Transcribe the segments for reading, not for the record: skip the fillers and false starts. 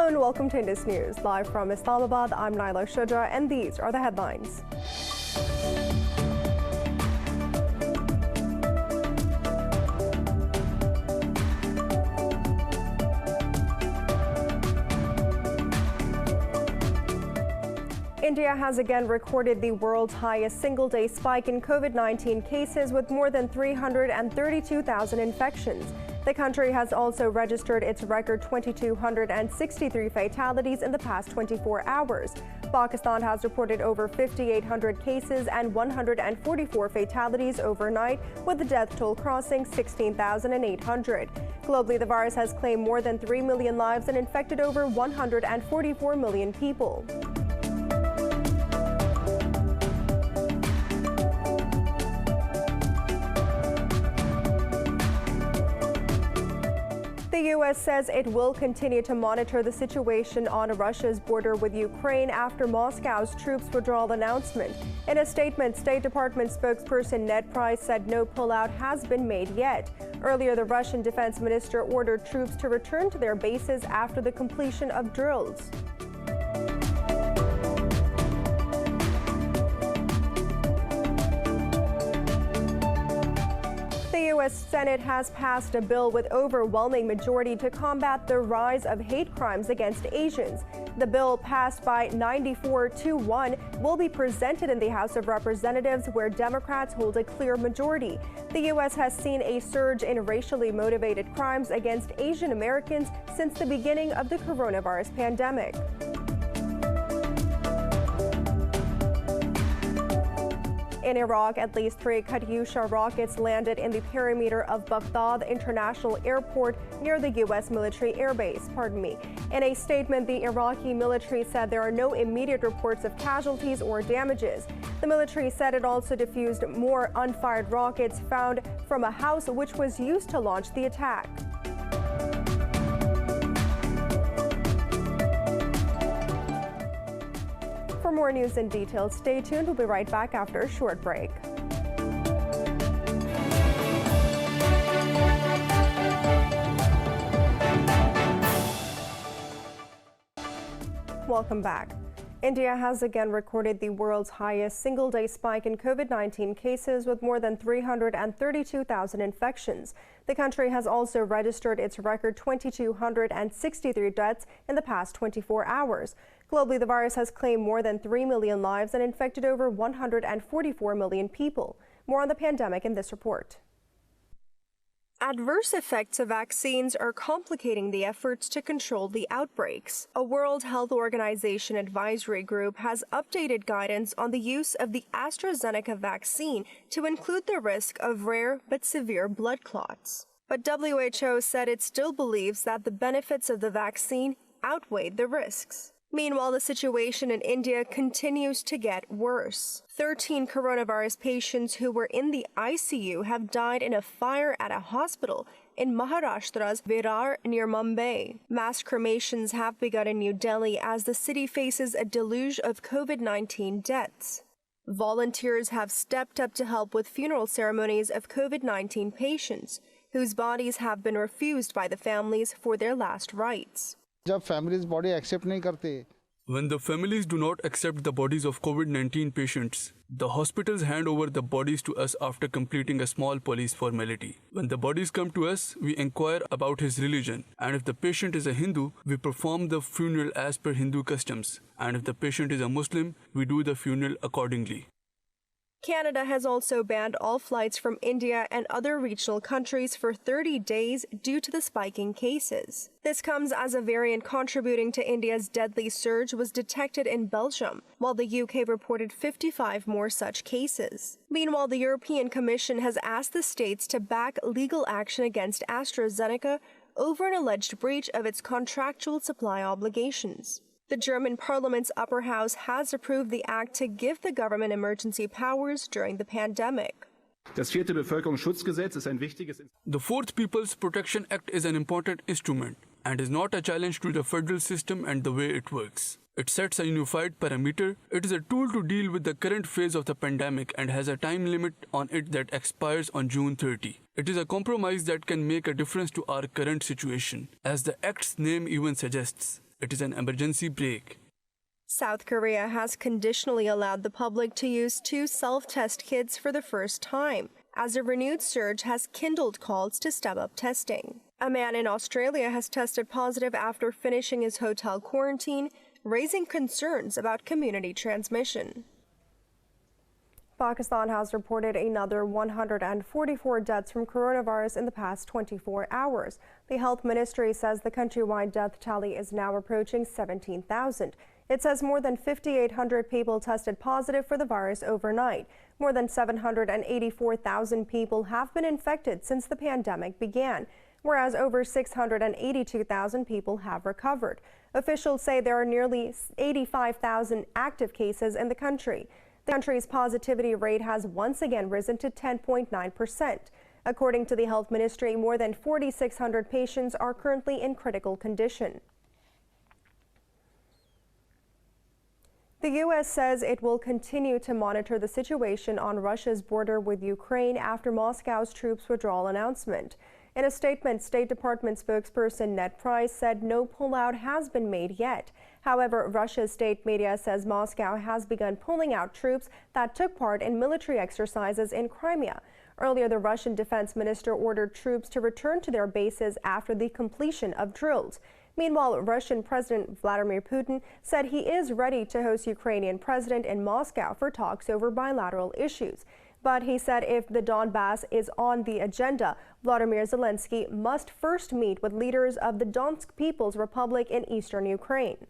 Hello and welcome to Indus News. Live from Islamabad, I'm Naila Shuja and these are the headlines. India has again recorded the world's highest single-day spike in COVID-19 cases with more than 332,000 infections. The country has also registered its record 2,263 fatalities in the past 24 hours. Pakistan has reported over 5,800 cases and 144 fatalities overnight, with the death toll crossing 16,800. Globally, the virus has claimed more than 3 million lives and infected over 144 million people. The U.S. says it will continue to monitor the situation on Russia's border with Ukraine after Moscow's troops withdrawal announcement. In a statement, State Department spokesperson Ned Price said no pullout has been made yet. Earlier, the Russian defense minister ordered troops to return to their bases after the completion of drills. The U.S. Senate has passed a bill with overwhelming majority to combat the rise of hate crimes against Asians. The bill, passed by 94-1, will be presented in the House of Representatives, where Democrats hold a clear majority. The U.S. has seen a surge in racially motivated crimes against Asian Americans since the beginning of the coronavirus pandemic. In Iraq, at least 3 Katyusha rockets landed in the perimeter of Baghdad International Airport near the U.S. military airbase. In a statement, the Iraqi military said there are no immediate reports of casualties or damages. The military said it also defused more unfired rockets found from a house which was used to launch the attack. For more news and details, stay tuned. We'll be right back after a short break. Welcome back. India has again recorded the world's highest single-day spike in COVID-19 cases with more than 332,000 infections. The country has also registered its record 2,263 deaths in the past 24 hours. Globally, the virus has claimed more than 3 million lives and infected over 144 million people. More on the pandemic in this report. Adverse effects of vaccines are complicating the efforts to control the outbreaks. A World Health Organization advisory group has updated guidance on the use of the AstraZeneca vaccine to include the risk of rare but severe blood clots. But WHO said it still believes that the benefits of the vaccine outweighed the risks. Meanwhile, the situation in India continues to get worse. 13 coronavirus patients who were in the ICU have died in a fire at a hospital in Maharashtra's Virar near Mumbai. Mass cremations have begun in New Delhi as the city faces a deluge of COVID-19 deaths. Volunteers have stepped up to help with funeral ceremonies of COVID-19 patients, whose bodies have been refused by the families for their last rites. जब families body accept नहीं करते. When the families do not accept the bodies of COVID-19 patients, the hospitals hand over the bodies to us after completing a small police formality. When the bodies come to us, we inquire about his religion, and if the patient is a Hindu, we perform the funeral as per Hindu customs, and if the patient is a Muslim, we do the funeral accordingly. Canada has also banned all flights from India and other regional countries for 30 days due to the spiking cases. This comes as a variant contributing to India's deadly surge was detected in Belgium, while the UK reported 55 more such cases. Meanwhile, the European Commission has asked the states to back legal action against AstraZeneca over an alleged breach of its contractual supply obligations. The German parliament's upper house has approved the act to give the government emergency powers during the pandemic. The Fourth People's Protection Act is an important instrument and is not a challenge to the federal system and the way it works. It sets a unified parameter. It is a tool to deal with the current phase of the pandemic and has a time limit on it that expires on June 30. It is a compromise that can make a difference to our current situation, as the Act's name even suggests. It is an emergency brake. South Korea has conditionally allowed the public to use 2 self-test kits for the first time, as a renewed surge has kindled calls to step up testing. A man in Australia has tested positive after finishing his hotel quarantine, raising concerns about community transmission. Pakistan has reported another 144 deaths from coronavirus in the past 24 hours. The health ministry says the countrywide death tally is now approaching 17,000. It says more than 5,800 people tested positive for the virus overnight. More than 784,000 people have been infected since the pandemic began, whereas over 682,000 people have recovered. Officials say there are nearly 85,000 active cases in the country. The country's positivity rate has once again risen to 10.9%. According to the health ministry, more than 4,600 patients are currently in critical condition. The U.S. says it will continue to monitor the situation on Russia's border with Ukraine after Moscow's troops withdrawal announcement. In a statement, State Department spokesperson Ned Price said no pullout has been made yet. However, Russia's state media says Moscow has begun pulling out troops that took part in military exercises in Crimea. Earlier, the Russian defense minister ordered troops to return to their bases after the completion of drills. Meanwhile, Russian President Vladimir Putin said he is ready to host Ukrainian president in Moscow for talks over bilateral issues. But he said if the Donbass is on the agenda, Vladimir Zelensky must first meet with leaders of the Donetsk People's Republic in eastern Ukraine.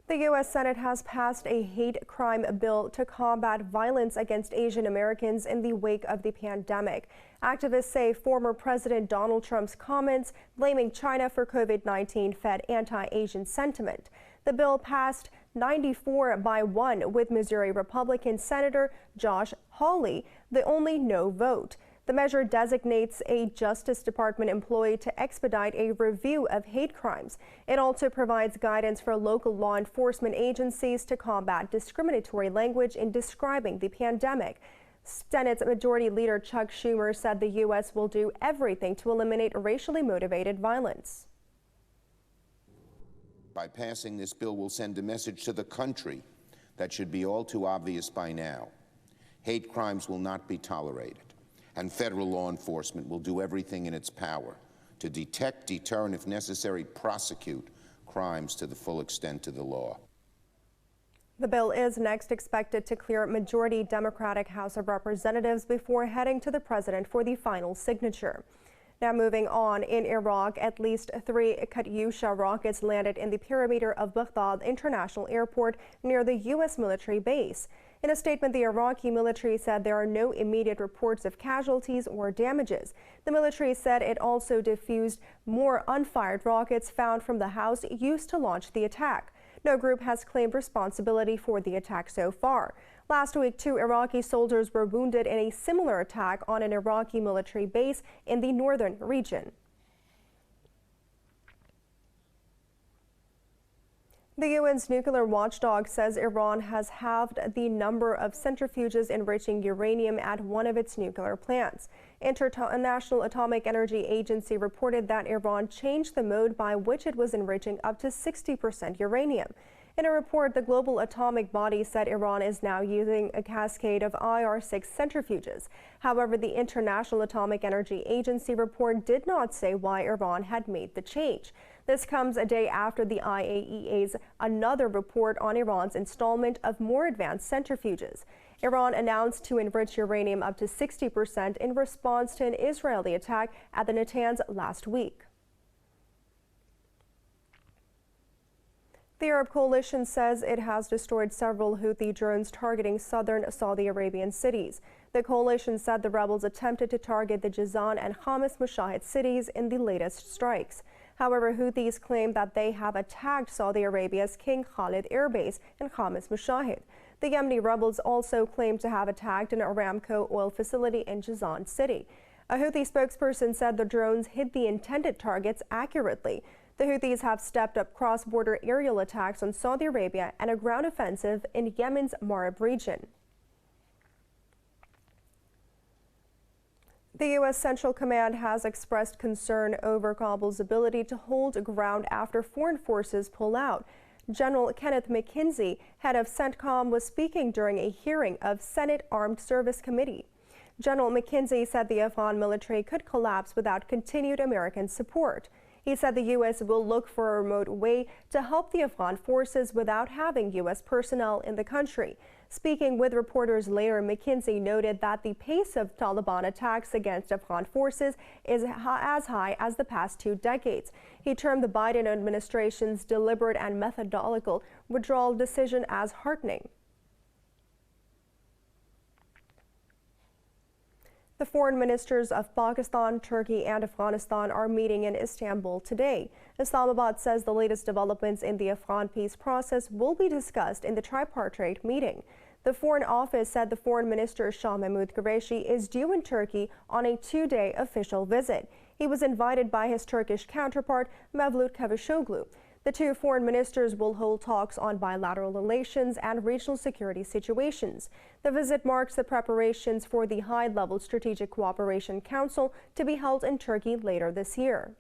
The U.S. Senate has passed a hate crime bill to combat violence against Asian Americans in the wake of the pandemic. Activists say former President Donald Trump's comments blaming China for COVID-19 fed anti-Asian sentiment. The bill passed 94-1 with Missouri Republican Senator Josh Hawley the only no vote. The measure designates a Justice Department employee to expedite a review of hate crimes. It also provides guidance for local law enforcement agencies to combat discriminatory language in describing the pandemic. Senate's Majority Leader Chuck Schumer said the U.S. will do everything to eliminate racially motivated violence. By passing this bill, we'll send a message to the country that should be all too obvious by now. Hate crimes will not be tolerated, and federal law enforcement will do everything in its power to detect, deter, and if necessary, prosecute crimes to the full extent of the law. The bill is next expected to clear majority Democratic House of Representatives before heading to the president for the final signature. Now moving on, in Iraq, at least 3 Katyusha rockets landed in the perimeter of Baghdad International Airport near the U.S. military base. In a statement, the Iraqi military said there are no immediate reports of casualties or damages. The military said it also defused more unfired rockets found from the house used to launch the attack. No group has claimed responsibility for the attack so far. Last week, 2 Iraqi soldiers were wounded in a similar attack on an Iraqi military base in the northern region. The UN's nuclear watchdog says Iran has halved the number of centrifuges enriching uranium at one of its nuclear plants. International Atomic Energy Agency reported that Iran changed the mode by which it was enriching up to 60% uranium. In a report, the global atomic body said Iran is now using a cascade of IR-6 centrifuges. However, the International Atomic Energy Agency report did not say why Iran had made the change. This comes a day after the IAEA's another report on Iran's installment of more advanced centrifuges. Iran announced to enrich uranium up to 60% in response to an Israeli attack at the Natanz last week. The Arab coalition says it has destroyed several Houthi drones targeting southern Saudi Arabian cities. The coalition said the rebels attempted to target the Jazan and Khamis Mushahid cities in the latest strikes. However, Houthis claim that they have attacked Saudi Arabia's King Khalid Air Base in Khamis Mushahid. The Yemeni rebels also claim to have attacked an Aramco oil facility in Jazan city. A Houthi spokesperson said the drones hit the intended targets accurately. The Houthis have stepped up cross-border aerial attacks on Saudi Arabia and a ground offensive in Yemen's Marib region. The U.S. Central Command has expressed concern over Kabul's ability to hold ground after foreign forces pull out. General Kenneth McKenzie, head of CENTCOM, was speaking during a hearing of Senate Armed Service Committee. General McKenzie said the Afghan military could collapse without continued American support. He said the U.S. will look for a remote way to help the Afghan forces without having U.S. personnel in the country. Speaking with reporters later, McKenzie noted that the pace of Taliban attacks against Afghan forces is as high as the past 2 decades. He termed the Biden administration's deliberate and methodical withdrawal decision as heartening. The foreign ministers of Pakistan, Turkey, and Afghanistan are meeting in Istanbul today. Islamabad says the latest developments in the Afghan peace process will be discussed in the tripartite meeting. The Foreign Office said the Foreign Minister Shah Mahmood Qureshi is due in Turkey on a 2-day official visit. He was invited by his Turkish counterpart, Mevlut Cavusoglu. The 2 foreign ministers will hold talks on bilateral relations and regional security situations. The visit marks the preparations for the High-Level Strategic Cooperation Council to be held in Turkey later this year.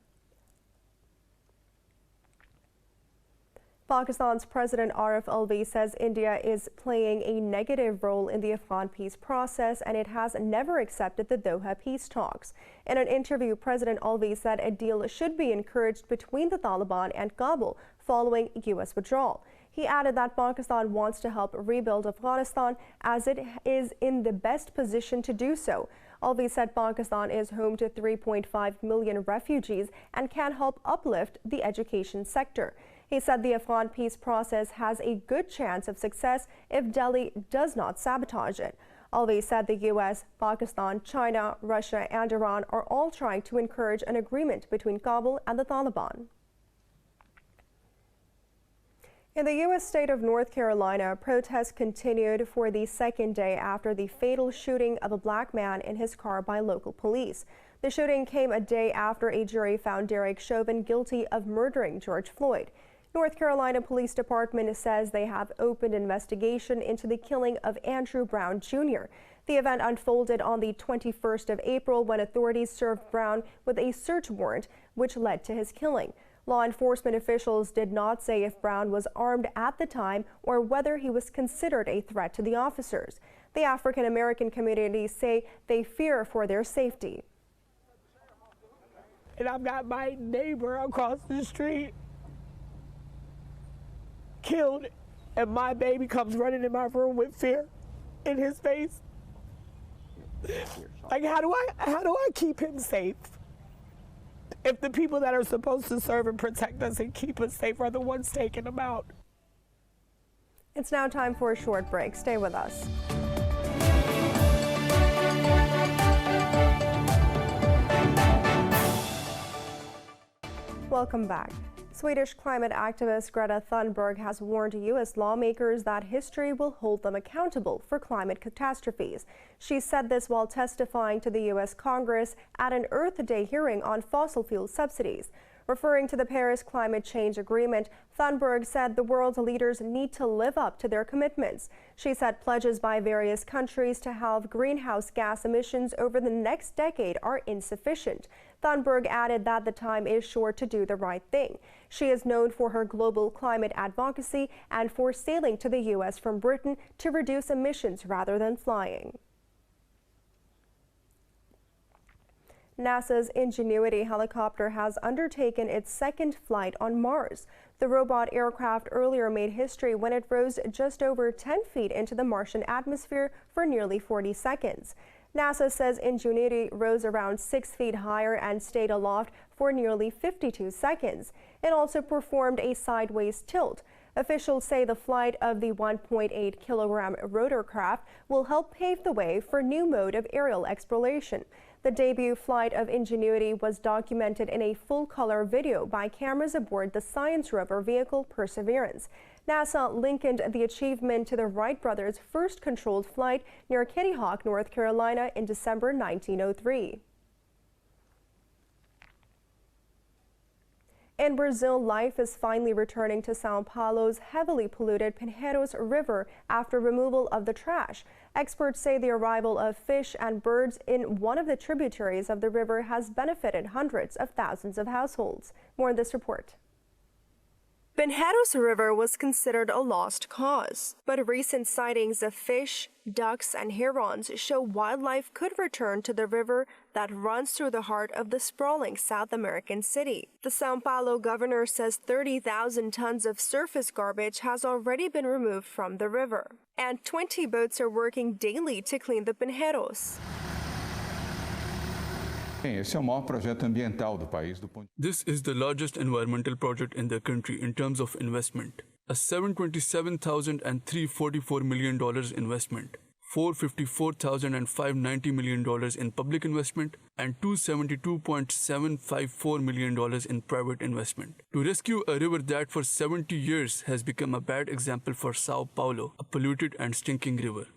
Pakistan's President Arif Alvi says India is playing a negative role in the Afghan peace process and it has never accepted the Doha peace talks. In an interview, President Alvi said a deal should be encouraged between the Taliban and Kabul following U.S. withdrawal. He added that Pakistan wants to help rebuild Afghanistan as it is in the best position to do so. Alvi said Pakistan is home to 3.5 million refugees and can help uplift the education sector. He said the Afghan peace process has a good chance of success if Delhi does not sabotage it. Alvi said the U.S., Pakistan, China, Russia, and Iran are all trying to encourage an agreement between Kabul and the Taliban. In the U.S. state of North Carolina, protests continued for the 2nd day after the fatal shooting of a black man in his car by local police. The shooting came a day after a jury found Derek Chauvin guilty of murdering George Floyd. North Carolina Police Department says they have opened investigation into the killing of Andrew Brown Jr. The event unfolded on the 21st of April when authorities served Brown with a search warrant, which led to his killing. Law enforcement officials did not say if Brown was armed at the time or whether he was considered a threat to the officers. The African American community say they fear for their safety. And I've got my neighbor across the street killed, and my baby comes running in my room with fear in his face. Like, how do I keep him safe if the people that are supposed to serve and protect us and keep us safe are the ones taking him out? It's now time for a short break. Stay with us. Welcome back. Swedish climate activist Greta Thunberg has warned U.S. lawmakers that history will hold them accountable for climate catastrophes. She said this while testifying to the U.S. Congress at an Earth Day hearing on fossil fuel subsidies. Referring to the Paris Climate Change Agreement, Thunberg said the world's leaders need to live up to their commitments. She said pledges by various countries to halve greenhouse gas emissions over the next decade are insufficient. Thunberg added that the time is short to do the right thing. She is known for her global climate advocacy and for sailing to the U.S. from Britain to reduce emissions rather than flying. NASA's Ingenuity helicopter has undertaken its 2nd flight on Mars. The robot aircraft earlier made history when it rose just over 10 feet into the Martian atmosphere for nearly 40 seconds. NASA says Ingenuity rose around 6 feet higher and stayed aloft for nearly 52 seconds. It also performed a sideways tilt. Officials say the flight of the 1.8-kilogram rotorcraft will help pave the way for a new mode of aerial exploration. The debut flight of Ingenuity was documented in a full-color video by cameras aboard the science rover vehicle Perseverance. NASA likened the achievement to the Wright brothers' first controlled flight near Kitty Hawk, North Carolina in December 1903. In Brazil, life is finally returning to Sao Paulo's heavily polluted Pinheiros River after removal of the trash. Experts say the arrival of fish and birds in one of the tributaries of the river has benefited hundreds of thousands of households. More in this report. Pinheiros River was considered a lost cause, but recent sightings of fish, ducks, and herons show wildlife could return to the river that runs through the heart of the sprawling South American city. The São Paulo governor says 30,000 tons of surface garbage has already been removed from the river, and 20 boats are working daily to clean the Pinheiros. Esse é o maior projeto ambiental do país. This is the largest environmental project in the country in terms of investment. A $727,344 million investment, $454,590 million in public investment, and $272.754 million in private investment. To rescue a river that for 70 years has become a bad example for Sao Paulo, a polluted and stinking river.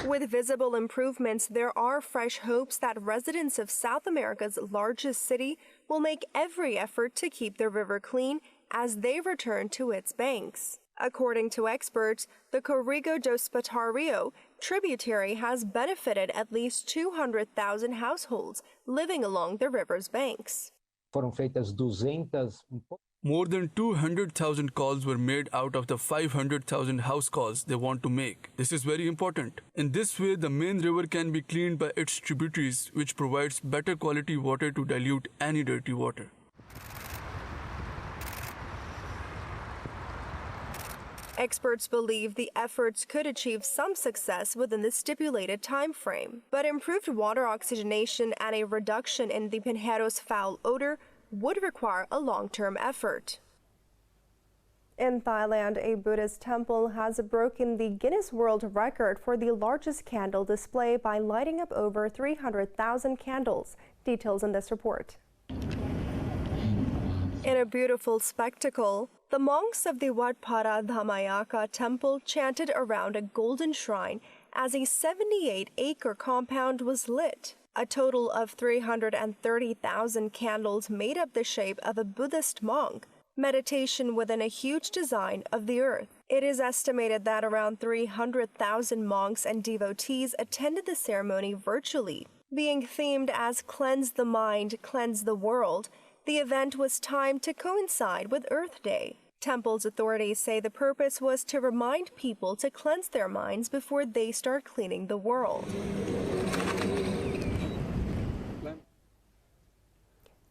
With visible improvements, there are fresh hopes that residents of South America's largest city will make every effort to keep the river clean as they return to its banks. According to experts, the Corrigo do Espatario tributary has benefited at least 200,000 households living along the river's banks. Foram feitas 200. More than 200,000 calls were made out of the 500,000 house calls they want to make. This is very important. In this way, the main river can be cleaned by its tributaries, which provides better quality water to dilute any dirty water. Experts believe the efforts could achieve some success within the stipulated time frame, but improved water oxygenation and a reduction in the Pinheiros foul odor would require a long-term effort. In Thailand, a Buddhist temple has broken the Guinness World Record for the largest candle display by lighting up over 300,000 candles. Details in this report. In a beautiful spectacle, the monks of the Wat Phara Dhammayaka temple chanted around a golden shrine as a 78-acre compound was lit. A total of 330,000 candles made up the shape of a Buddhist monk, meditation within a huge design of the earth. It is estimated that around 300,000 monks and devotees attended the ceremony virtually. Being themed as Cleanse the Mind, Cleanse the World, the event was timed to coincide with Earth Day. Temple's authorities say the purpose was to remind people to cleanse their minds before they start cleaning the world.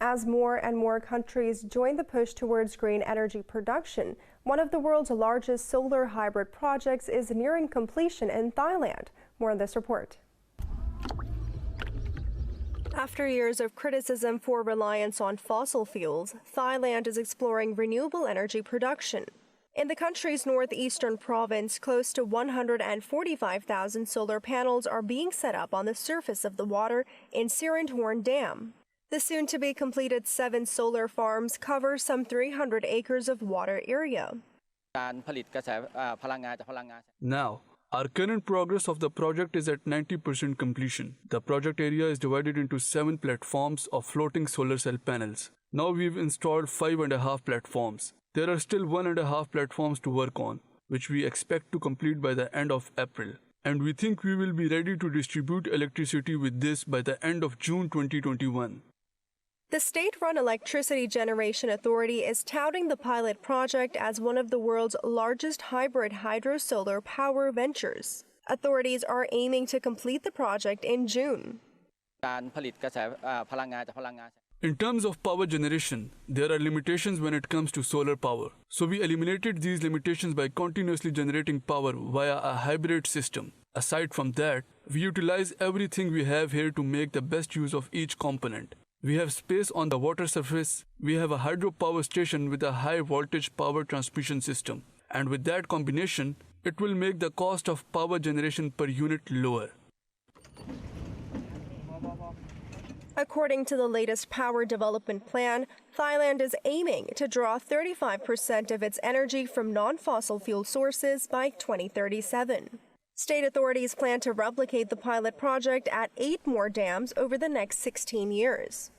As more and more countries join the push towards green energy production, one of the world's largest solar hybrid projects is nearing completion in Thailand. More on this report. After years of criticism for reliance on fossil fuels, Thailand is exploring renewable energy production. In the country's northeastern province, close to 145,000 solar panels are being set up on the surface of the water in Sirindhorn Dam. The soon-to-be-completed 7 solar farms cover some 300 acres of water area. Now, our current progress of the project is at 90% completion. The project area is divided into 7 platforms of floating solar cell panels. Now we've installed 5.5 platforms. There are still 1.5 platforms to work on, which we expect to complete by the end of April. And we think we will be ready to distribute electricity with this by the end of June 2021. The state-run Electricity Generation Authority is touting the pilot project as one of the world's largest hybrid hydro-solar power ventures. Authorities are aiming to complete the project in June. In terms of power generation, there are limitations when it comes to solar power. So we eliminated these limitations by continuously generating power via a hybrid system. Aside from that, we utilize everything we have here to make the best use of each component. We have space on the water surface, we have a hydropower station with a high voltage power transmission system, and with that combination, it will make the cost of power generation per unit lower. According to the latest power development plan, Thailand is aiming to draw 35% of its energy from non-fossil fuel sources by 2037. State authorities plan to replicate the pilot project at 8 more dams over the next 16 years.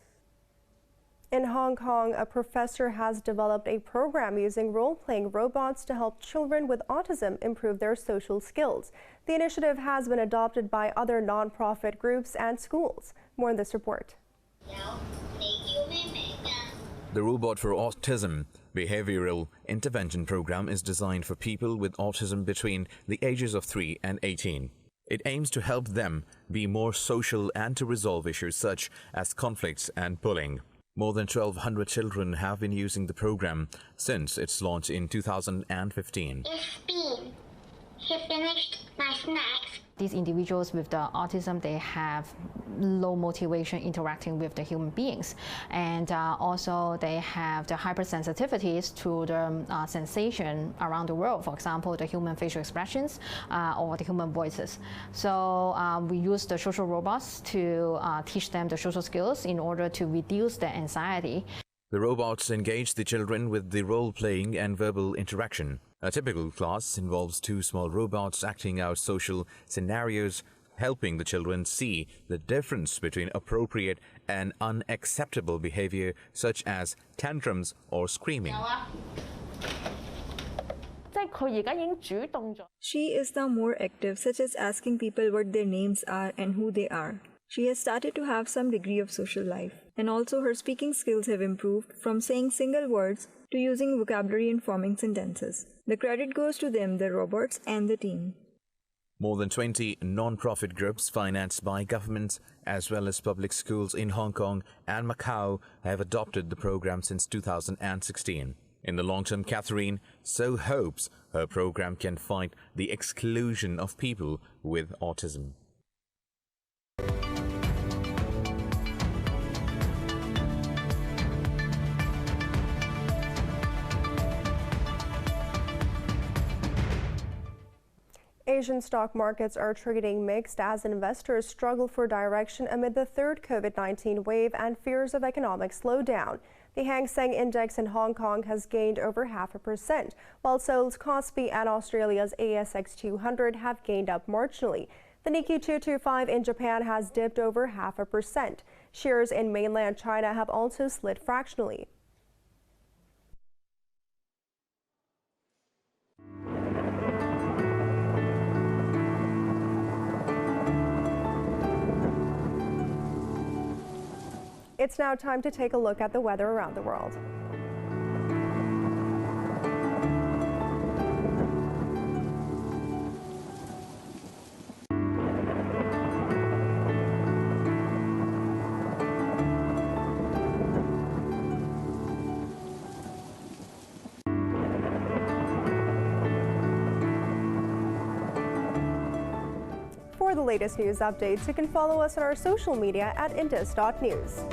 In Hong Kong, a professor has developed a program using role-playing robots to help children with autism improve their social skills. The initiative has been adopted by other nonprofit groups and schools. More in this report. The Robot for Autism Behavioral Intervention Program is designed for people with autism between the ages of 3 and 18. It aims to help them be more social and to resolve issues such as conflicts and bullying. More than 1,200 children have been using the program since its launch in 2015. It's Bean. He finished my snacks. These individuals with the autism, they have low motivation interacting with the human beings. And also they have the hypersensitivities to the sensation around the world. For example, the human facial expressions or the human voices. So we use the social robots to teach them the social skills in order to reduce their anxiety. The robots engage the children with the role-playing and verbal interaction. A typical class involves 2 small robots acting out social scenarios, helping the children see the difference between appropriate and unacceptable behavior, such as tantrums or screaming. She is now more active, such as asking people what their names are and who they are. She has started to have some degree of social life, and also her speaking skills have improved from saying single words to using vocabulary and forming sentences. The credit goes to them, the robots, and the team. More than 20 non-profit groups financed by governments as well as public schools in Hong Kong and Macau have adopted the program since 2016. In the long term, Catherine so hopes her program can fight the exclusion of people with autism. Asian stock markets are trading mixed as investors struggle for direction amid the third COVID-19 wave and fears of economic slowdown. The Hang Seng Index in Hong Kong has gained over 0.5%, while Seoul's Kospi and Australia's ASX 200 have gained up marginally. The Nikkei 225 in Japan has dipped over 0.5%. Shares in mainland China have also slid fractionally. It's now time to take a look at the weather around the world. For the latest news updates, you can follow us on our social media at indus.news.